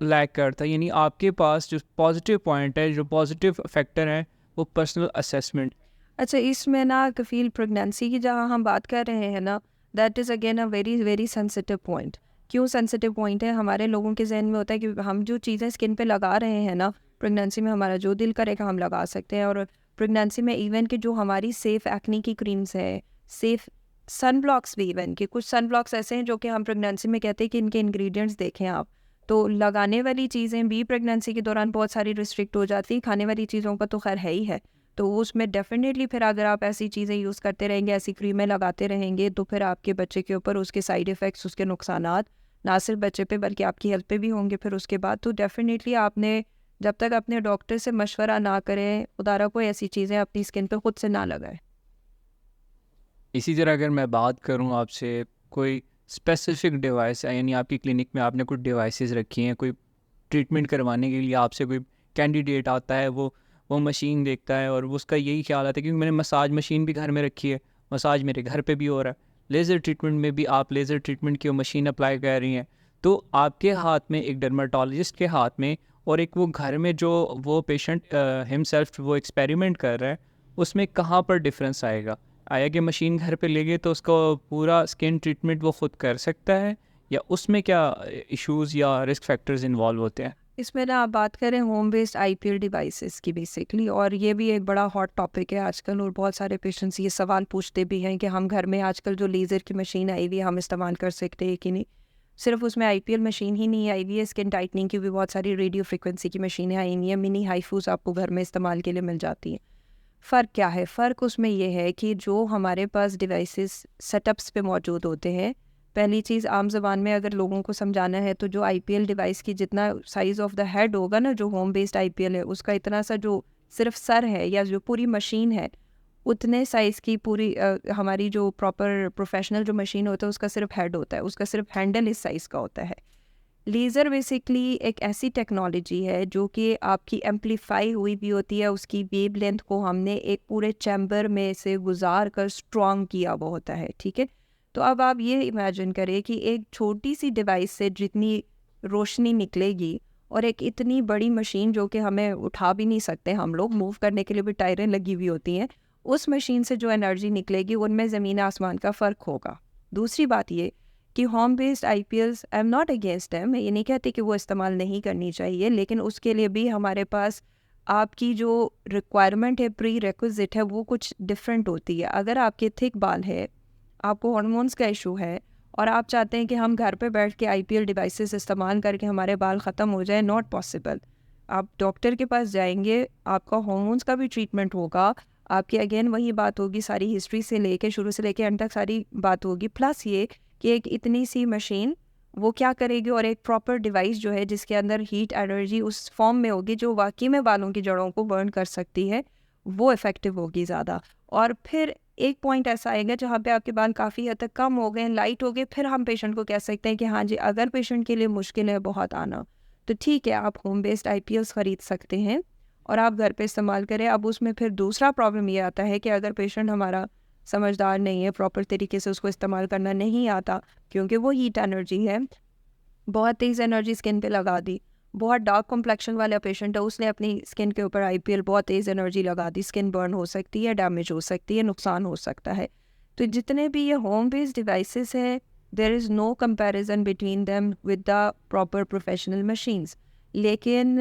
लैक करता है। यानी आपके पास जो पॉजिटिव पॉइंट है, जो पॉजिटिव फैक्टर है, वो पर्सनल असेसमेंट। अच्छा, इसमें ना कफील प्रेगनेंसी की जहाँ हम बात कर रहे हैं ना, that is again a very very sensitive point. क्यों सेंसिटिव पॉइंट है? हमारे लोगों के जहन में होता है कि हम जो चीज़ें स्किन पे लगा रहे हैं ना, प्रेगनेंसी में हमारा जो दिल करेगा हम लगा सकते हैं। और प्रेगनेंसी में इवन कि जो हमारी सेफ़ एक्ने की क्रीम्स है, सेफ़ सन ब्लॉक्स भी, इवन कि कुछ सन ब्लॉक्स ऐसे हैं जो कि हम प्रेगनेंसी में कहते हैं कि इनके इंग्रेडिएंट्स देखें आप, तो लगाने वाली चीज़ें भी प्रेगनेंसी के दौरान बहुत सारी रिस्ट्रिक्ट हो जाती हैं। खाने वाली चीज़ों का तो खैर है ही है, तो उसमें डेफिनेटली फिर अगर आप ऐसी चीज़ें यूज़ करते रहेंगे, ऐसी क्रीमें लगाते रहेंगे, तो फिर आपके बच्चे के ऊपर उसके साइड इफ़ेक्ट्स, उसके नुकसानात ना सिर्फ बच्चे पे बल्कि आपकी हेल्थ पे भी होंगे फिर उसके बाद। तो डेफिनेटली आपने जब तक अपने डॉक्टर से मशवरा ना करें, खुदारा कोई ऐसी चीज़ें अपनी स्किन पे खुद से ना लगाएं। इसी तरह अगर मैं बात करूं आपसे, कोई स्पेसिफिक डिवाइस है, यानी आपकी क्लिनिक में आपने कुछ डिवाइसेस रखी हैं, कोई ट्रीटमेंट करवाने के लिए आपसे कोई कैंडिडेट आता है, वो मशीन देखता है और उसका यही ख्याल आता है क्योंकि मैंने मसाज मशीन भी घर में रखी है, मसाज मेरे घर पे भी हो रहा है, लेज़र ट्रीटमेंट में भी आप लेज़र ट्रीटमेंट की वो मशीन अप्लाई कर रही हैं, तो आपके हाथ में, एक डर्माटोलॉजिस्ट के हाथ में, और एक वो घर में जो वो पेशेंट हिमसेल्फ वो एक्सपेरिमेंट कर रहा है, उसमें कहाँ पर डिफरेंस आया कि मशीन घर पे ले गए तो उसका पूरा स्किन ट्रीटमेंट वो खुद कर सकता है, या उसमें क्या इश्यूज़ या रिस्क फैक्टर्स इन्वॉल्व होते हैं? इसमें ना आप बात करें होम बेस्ड आईपीएल डिवाइसेस की बेसिकली, और ये भी एक बड़ा हॉट टॉपिक है आजकल, और बहुत सारे पेशेंट्स ये सवाल पूछते भी हैं कि हम घर में आजकल जो लेज़र की मशीन आई हुई है हम इस्तेमाल कर सकते हैं कि नहीं। सिर्फ उसमें आईपीएल मशीन ही नहीं आई हुई है, स्किन टाइटनिंग की भी बहुत सारी रेडियो फ्रिक्वेंसी की मशीनें आई हुई हैं, मिनी हाईफूस आपको घर में इस्तेमाल के लिए मिल जाती हैं। फ़र्क क्या है? फ़र्क उसमें ये है कि जो हमारे पास डिवाइसेस सेटअप्स पे मौजूद होते हैं, पहली चीज़ आम ज़बान में अगर लोगों को समझाना है तो जो आईपीएल डिवाइस की जितना साइज़ ऑफ द हेड होगा ना, जो होम बेस्ड आईपीएल है उसका इतना सा जो सिर्फ सर है या जो पूरी मशीन है, उतने साइज़ की पूरी हमारी जो प्रॉपर प्रोफेशनल जो मशीन होता है उसका सिर्फ हेड होता है, उसका सिर्फ हैंडल इस साइज़ का होता है। लेज़र बेसिकली एक ऐसी टेक्नोलॉजी है जो कि आपकी एम्पलीफाई हुई भी होती है, उसकी वेवलेंथ को हमने एक पूरे चैम्बर में से गुजार कर स्ट्रॉन्ग किया हुआ होता है, ठीक है। तो अब आप ये इमेजिन करें कि एक छोटी सी डिवाइस से जितनी रोशनी निकलेगी और एक इतनी बड़ी मशीन जो कि हमें उठा भी नहीं सकते, हम लोग मूव करने के लिए भी टायरें लगी हुई होती हैं, उस मशीन से जो एनर्जी निकलेगी उनमें ज़मीन आसमान का फ़र्क होगा। दूसरी बात ये कि home based IPLs, I am not against है, मैं ये नहीं कहती कि वो इस्तेमाल नहीं करनी चाहिए, लेकिन उसके लिए भी हमारे पास आपकी जो रिक्वायरमेंट है, प्री रिक्विजिट है, वो कुछ डिफरेंट होती है। अगर आपके थिक बाल है, आपको हार्मोन्स का इशू है और आप चाहते हैं कि हम घर पे बैठ के आईपीएल डिवाइसेस इस्तेमाल करके हमारे बाल ख़त्म हो जाए, नॉट पॉसिबल। आप डॉक्टर के पास जाएंगे, आपका हार्मोन्स का भी ट्रीटमेंट होगा, आपकी अगेन वही बात होगी, सारी हिस्ट्री से लेके शुरू से लेके एंड तक सारी बात होगी, प्लस ये कि एक इतनी सी मशीन वो क्या करेगी और एक प्रॉपर डिवाइस जो है जिसके अंदर हीट एनर्जी उस फॉर्म में होगी जो वाकई में बालों की जड़ों को बर्न कर सकती है, वो इफ़ेक्टिव होगी ज़्यादा। और फिर एक पॉइंट ऐसा आएगा जहाँ पे आपके बाल काफ़ी हद तक कम हो गए, लाइट हो गए, फिर हम पेशेंट को कह सकते हैं कि हाँ जी, अगर पेशेंट के लिए मुश्किल है बहुत आना, तो ठीक है, आप होम बेस्ड IPLs ख़रीद सकते हैं और आप घर पे इस्तेमाल करें। अब उसमें फिर दूसरा प्रॉब्लम ये आता है कि अगर पेशेंट हमारा समझदार नहीं है, प्रॉपर तरीके से उसको इस्तेमाल करना नहीं आता, क्योंकि वो हीट एनर्जी है, बहुत तेज़ एनर्जी स्किन पे लगा दी, बहुत डार्क कॉम्प्लेक्शन वाला पेशेंट है, उसने अपनी स्किन के ऊपर IPL बहुत तेज़ एनर्जी लगा दी, स्किन बर्न हो सकती है, डैमेज हो सकती है, नुकसान हो सकता है। तो जितने भी ये होम बेस्ड डिवाइसेस हैं, there is no comparison between them with the proper professional machines. लेकिन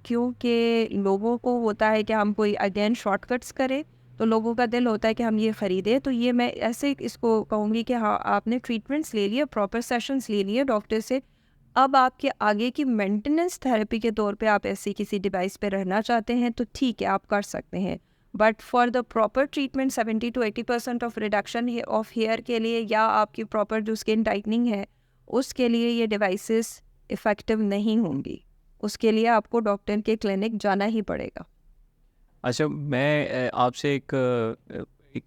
क्योंकि लोगों को होता है कि हम कोई अगेन शॉर्टकट्स करें, तो लोगों का दिल होता है कि हम ये ख़रीदें। तो ये मैं ऐसे इसको कहूँगी कि हाँ, आपने ट्रीटमेंट्स ले लिए, प्रॉपर सेशंस ले लिए डॉक्टर से, अब आपके आगे की मेंटेनेंस थेरेपी के तौर पे आप ऐसी किसी डिवाइस पे रहना चाहते हैं तो ठीक है, आप कर सकते हैं। But for the proper treatment 70 to 80% of reduction of hair के लिए या आपकी प्रॉपर जो स्किन टाइटनिंग है, उसके लिए ये डिवाइसेस इफ़ेक्टिव नहीं होंगी। उसके लिए आपको डॉक्टर के क्लिनिक जाना ही पड़ेगा। अच्छा, मैं आपसे एक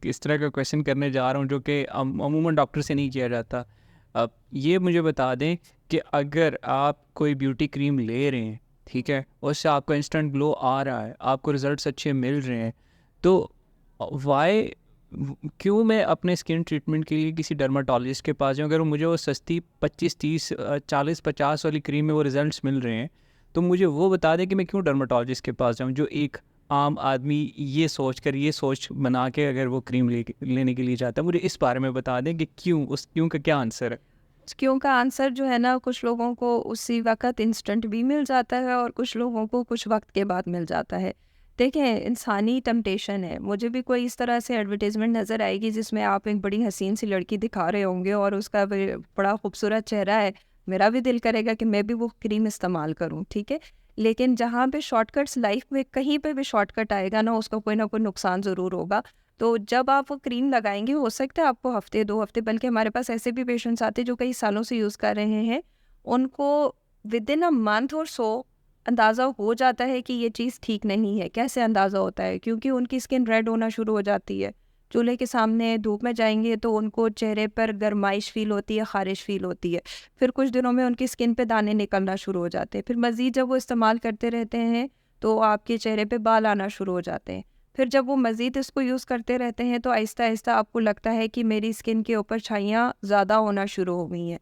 इस तरह का क्वेश्चन करने जा रहा हूँ जो कि अमूमन डॉक्टर से नहीं किया जाता। अब ये मुझे बता दें कि अगर आप कोई ब्यूटी क्रीम ले रहे हैं, ठीक है, उससे आपका इंस्टेंट ग्लो आ रहा है, आपको रिजल्ट्स अच्छे मिल रहे हैं, तो वाई क्यों मैं अपने स्किन ट्रीटमेंट के लिए किसी डर्माटोलॉजिस्ट के पास जाऊँ? अगर मुझे वो सस्ती 25-30-40-50 वाली क्रीम में वो रिजल्ट्स मिल रहे हैं, तो मुझे वो बता दें कि मैं क्यों डर्माटोलॉजिस्ट के पास जाऊँ, जो एक आम आदमी ये सोच बना के अगर वो क्रीम लेने के लिए जाता है। मुझे इस बारे में बता दें कि क्यों, उस क्यों का क्या आंसर है? क्यों का आंसर जो है ना, कुछ लोगों को उसी वक़्त इंस्टेंट भी मिल जाता है और कुछ लोगों को कुछ वक़्त के बाद मिल जाता है। देखें, इंसानी टेम्पटेशन है। मुझे भी कोई इस तरह से एडवर्टाइज़मेंट नज़र आएगी जिसमें आप एक बड़ी हसीन सी लड़की दिखा रहे होंगे और उसका बड़ा खूबसूरत चेहरा है, मेरा भी दिल करेगा कि मैं भी वो क्रीम इस्तेमाल करूँ, ठीक है? लेकिन जहाँ पे शॉर्टकट्स लाइफ़ में कहीं पे भी शॉर्टकट आएगा ना, उसका कोई ना कोई नुकसान ज़रूर होगा। तो जब आप वो क्रीम लगाएँगे, हो सकता है आपको हफ़्ते 2 हफ़्ते, बल्कि हमारे पास ऐसे भी पेशेंट्स आते हैं जो कई सालों से यूज़ कर रहे हैं। उनको विदिन अ मंथ और सो अंदाज़ा हो जाता है कि ये चीज़ ठीक नहीं है। कैसे अंदाज़ा होता है? क्योंकि उनकी स्किन रेड होना शुरू हो जाती है। चूल्हे के सामने धूप में जाएँगे तो उनको चेहरे पर गर्माइश फ़ील होती है, ख़ारिश फ़ील होती है। फिर कुछ दिनों में उनकी स्किन पे दाने निकलना शुरू हो जाते हैं। फिर मज़ीद जब वो इस्तेमाल करते रहते हैं, तो आपके चेहरे पे बाल आना शुरू हो जाते हैं। फिर जब वो मज़ीद इसको यूज़ करते रहते हैं तो आहिस्ता-आहिस्ता आपको लगता है कि मेरी स्किन के ऊपर छाइयाँ ज़्यादा होना शुरू हो गई हैं।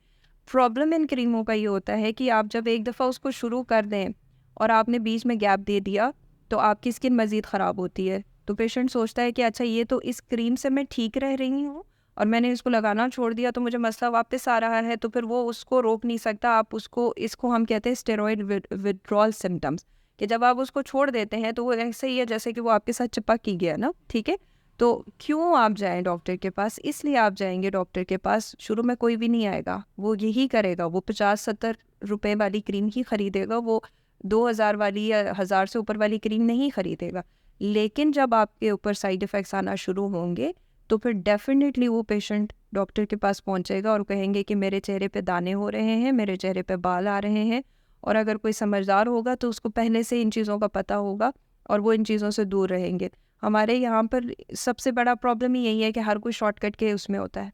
प्रॉब्लम इन क्रीमों का ये होता है कि आप जब एक दफ़ा उसको शुरू कर दें और आपने बीच में गैप दे दिया, तो आपकी स्किन मज़ीद ख़राब होती है। तो पेशेंट सोचता है कि अच्छा, ये तो इस क्रीम से मैं ठीक रह रही हूँ और मैंने इसको लगाना छोड़ दिया तो मुझे मसला वापस आ रहा है, तो फिर वो उसको रोक नहीं सकता। आप उसको इसको हम कहते हैं स्टेरॉइड विथड्रॉल सिम्पटम्स, कि जब आप उसको छोड़ देते हैं तो वो ऐसे ही है जैसे कि वो आपके साथ चिपक ही गया ना, ठीक है? तो क्यों आप जाएँ डॉक्टर के पास? इसलिए आप जाएँगे डॉक्टर के पास, शुरू में कोई भी नहीं आएगा, वो यही करेगा, वो 50-70 रुपए वाली क्रीम ही खरीदेगा, वो 2000 वाली या 1000 से ऊपर वाली क्रीम नहीं खरीदेगा। लेकिन जब आपके ऊपर साइड इफ़ेक्ट्स आना शुरू होंगे, तो फिर डेफ़िनेटली वो पेशेंट डॉक्टर के पास पहुँचेगा और कहेंगे कि मेरे चेहरे पे दाने हो रहे हैं, मेरे चेहरे पे बाल आ रहे हैं। और अगर कोई समझदार होगा तो उसको पहले से इन चीज़ों का पता होगा और वो इन चीज़ों से दूर रहेंगे। हमारे यहाँ पर सबसे बड़ा प्रॉब्लम ही यही है कि हर कोई शॉर्टकट के उसमें होता है।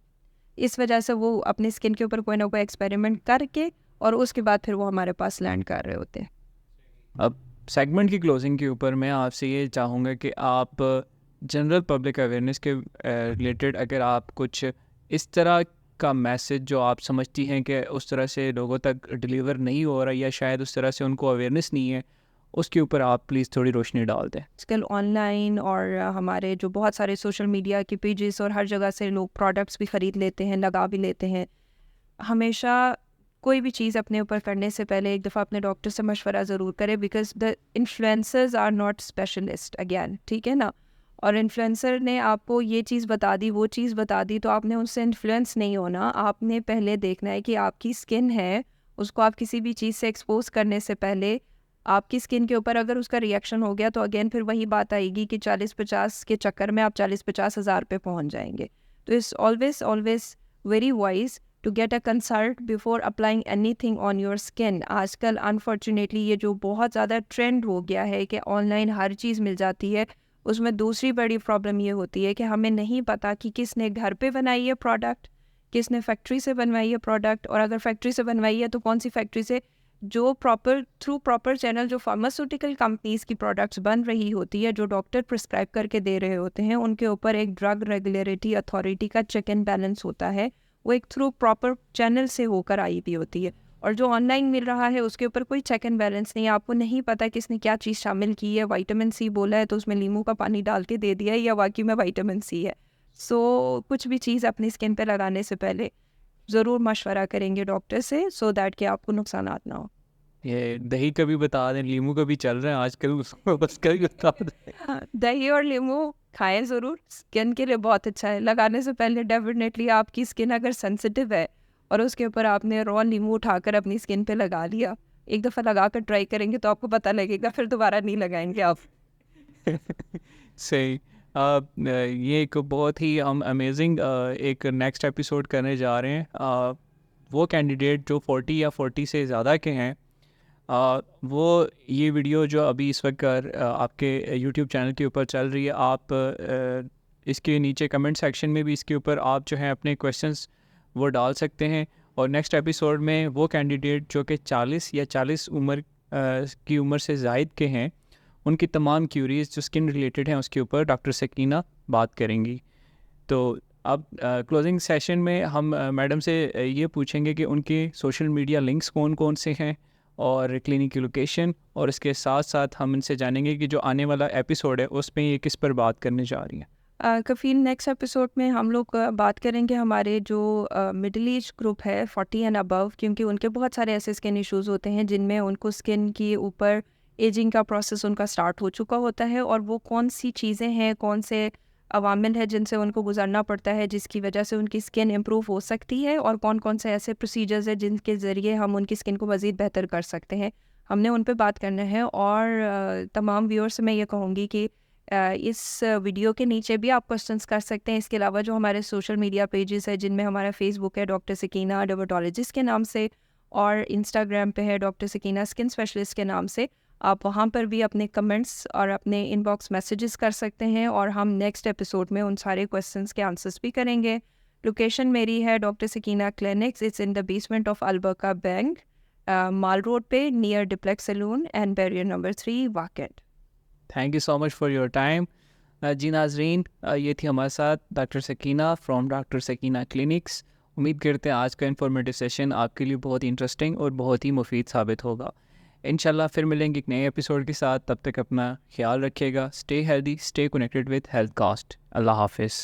इस वजह से वो अपनी स्किन के ऊपर कोई ना कोई एक्सपेरिमेंट करके और उसके बाद फिर वो हमारे पास लैंड कर रहे होते हैं। अब सेगमेंट की क्लोजिंग के ऊपर मैं आपसे ये चाहूँगा कि आप जनरल पब्लिक अवेयरनेस के रिलेटेड अगर आप कुछ इस तरह का मैसेज जो आप समझती हैं कि उस तरह से लोगों तक डिलीवर नहीं हो रहा या शायद उस तरह से उनको अवेयरनेस नहीं है, उसके ऊपर आप प्लीज़ थोड़ी रोशनी डाल दें। आजकल ऑनलाइन और हमारे जो बहुत सारे सोशल मीडिया के पेजेस और हर जगह से लोग प्रोडक्ट्स भी ख़रीद लेते हैं, लगा भी लेते हैं। हमेशा कोई भी चीज़ अपने ऊपर करने से पहले एक दफ़ा अपने डॉक्टर से मशवरा ज़रूर करें, because the influencers are not specialist again, ठीक है ना? और इन्फ्लुएंसर ने आपको ये चीज़ बता दी, वो चीज़ बता दी, तो आपने उनसे इन्फ्लुएंस नहीं होना। आपने पहले देखना है कि आपकी स्किन है, उसको आप किसी भी चीज़ से एक्सपोज करने से पहले आपकी स्किन के ऊपर अगर उसका रिएक्शन हो गया तो अगेन फिर वही बात आएगी कि 40-50 के चक्कर में आप 40-50 हज़ार पे पहुँच जाएंगे। तो it's always always very wise to get a consult before applying anything on your skin. आजकल अनफॉर्चुनेटली ये जो बहुत ज़्यादा ट्रेंड हो गया है कि ऑनलाइन हर चीज़ मिल जाती है, उसमें दूसरी बड़ी प्रॉब्लम ये होती है कि हमें नहीं पता कि किसने घर पे बनाई है प्रोडक्ट, किसने फैक्ट्री से बनवाई है प्रोडक्ट, और अगर फैक्ट्री से बनवाई है तो कौन सी फैक्ट्री से। जो प्रॉपर चैनल जो फार्मास्यूटिकल कंपनीज़ की प्रोडक्ट्स बन रही होती है, जो डॉक्टर प्रिस्क्राइब करके दे रहे होते हैं, उनके ऊपर एक ड्रग रेगुलेटरी अथॉरिटी का चेक एंड बैलेंस होता है। वो एक थ्रू प्रॉपर चैनल से होकर आई भी होती है। और जो ऑनलाइन मिल रहा है उसके ऊपर कोई चेक एंड बैलेंस नहीं है। आपको नहीं पता किसने क्या चीज़ शामिल की है। विटामिन सी बोला है तो उसमें नींबू का पानी डाल के दे दिया है, या वाकई में विटामिन सी है। सो कुछ भी चीज़ अपनी स्किन पे लगाने से पहले ज़रूर मशवरा करेंगे डॉक्टर से, सो दैट कि आपको नुकसानात ना हो। ये दही का भी बता दें, नींबू का भी चल रहा है आजकल, उसको उसका भी बता दें। हाँ, दही और नींबू खाएं ज़रूर, स्किन के लिए बहुत अच्छा है। लगाने से पहले डेफिनेटली आपकी स्किन अगर सेंसिटिव है और उसके ऊपर आपने रॉ नींबू उठाकर अपनी स्किन पे लगा लिया, एक दफ़ा लगा कर ट्राई करेंगे तो आपको पता लगेगा, फिर दोबारा नहीं लगाएंगे आप। सही। ये एक बहुत ही हम अमेजिंग एक नेक्स्ट एपिसोड करने जा रहे हैं। वो कैंडिडेट जो 40 या 40 से ज़्यादा के हैं, वो ये वीडियो जो अभी इस वक्त आपके यूट्यूब चैनल के ऊपर चल रही है, आप इसके नीचे कमेंट सेक्शन में भी इसके ऊपर आप जो हैं अपने क्वेश्चंस वो डाल सकते हैं। और नेक्स्ट एपिसोड में वो कैंडिडेट जो कि 40 या 40 की उम्र से ज़ायद के हैं, उनकी तमाम क्यूरीज जो स्किन रिलेटेड हैं उसके ऊपर डॉक्टर सकीना बात करेंगी। तो अब क्लोजिंग सेशन में हम मैडम से ये पूछेंगे कि उनके सोशल मीडिया लिंक्स कौन कौन से हैं और क्लिनिक की लोकेशन, और इसके साथ साथ हम इनसे जानेंगे कि जो आने वाला एपिसोड है उसमें ये किस पर बात करने जा रही हैं। कफ़ील, नेक्स्ट एपिसोड में हम लोग बात करेंगे हमारे जो मिडिल एज ग्रुप है 40 एंड अबव, क्योंकि उनके बहुत सारे ऐसे स्किन इश्यूज़ होते हैं जिनमें उनको स्किन के ऊपर एजिंग का प्रोसेस उनका स्टार्ट हो चुका होता है, और वो कौन सी चीज़ें हैं, कौन से अवामिल है जिनसे उनको गुजरना पड़ता है जिसकी वजह से उनकी स्किन इम्प्रूव हो सकती है, और कौन कौन से ऐसे प्रोसीजर्स हैं जिनके ज़रिए हम उनकी स्किन को मज़ीद बेहतर कर सकते हैं। हमने उन पे बात करना है। और तमाम व्यूअर्स से मैं ये कहूँगी कि इस वीडियो के नीचे भी आप क्वेश्चंस कर सकते हैं। इसके अलावा जो हमारे सोशल मीडिया पेजेस है, जिनमें हमारा फेसबुक है डॉक्टर सकीना डर्मेटोलॉजिस्ट के नाम से, और इंस्टाग्राम पे है डॉक्टर सकीना स्किन स्पेशलिस्ट के नाम से, आप वहाँ पर भी अपने कमेंट्स और अपने इनबॉक्स मैसेजेस कर सकते हैं, और हम नेक्स्ट एपिसोड में उन सारे क्वेश्चंस के आंसर्स भी करेंगे। लोकेशन मेरी है doctor Sakina clinics, it's in the basement of अलबर्का बैंक, माल रोड पे, नियर डिप्लेक्स सैलून एंड बैरियर नंबर 3 वाकेट। Thank you so much for your time. जी नाजरीन, ये थी हमारे साथ doctor Sakina from doctor Sakina clinics. उम्मीद करते हैं आज का इन्फॉर्मेटिव सेशन आपके लिए बहुत ही इंटरेस्टिंग और बहुत ही मुफीद साबित होगा। इंशाल्लाह फिर मिलेंगे एक नए एपिसोड के साथ। तब तक अपना ख्याल रखिएगा। Stay healthy, stay connected with health cast. अल्लाह हाफिज़।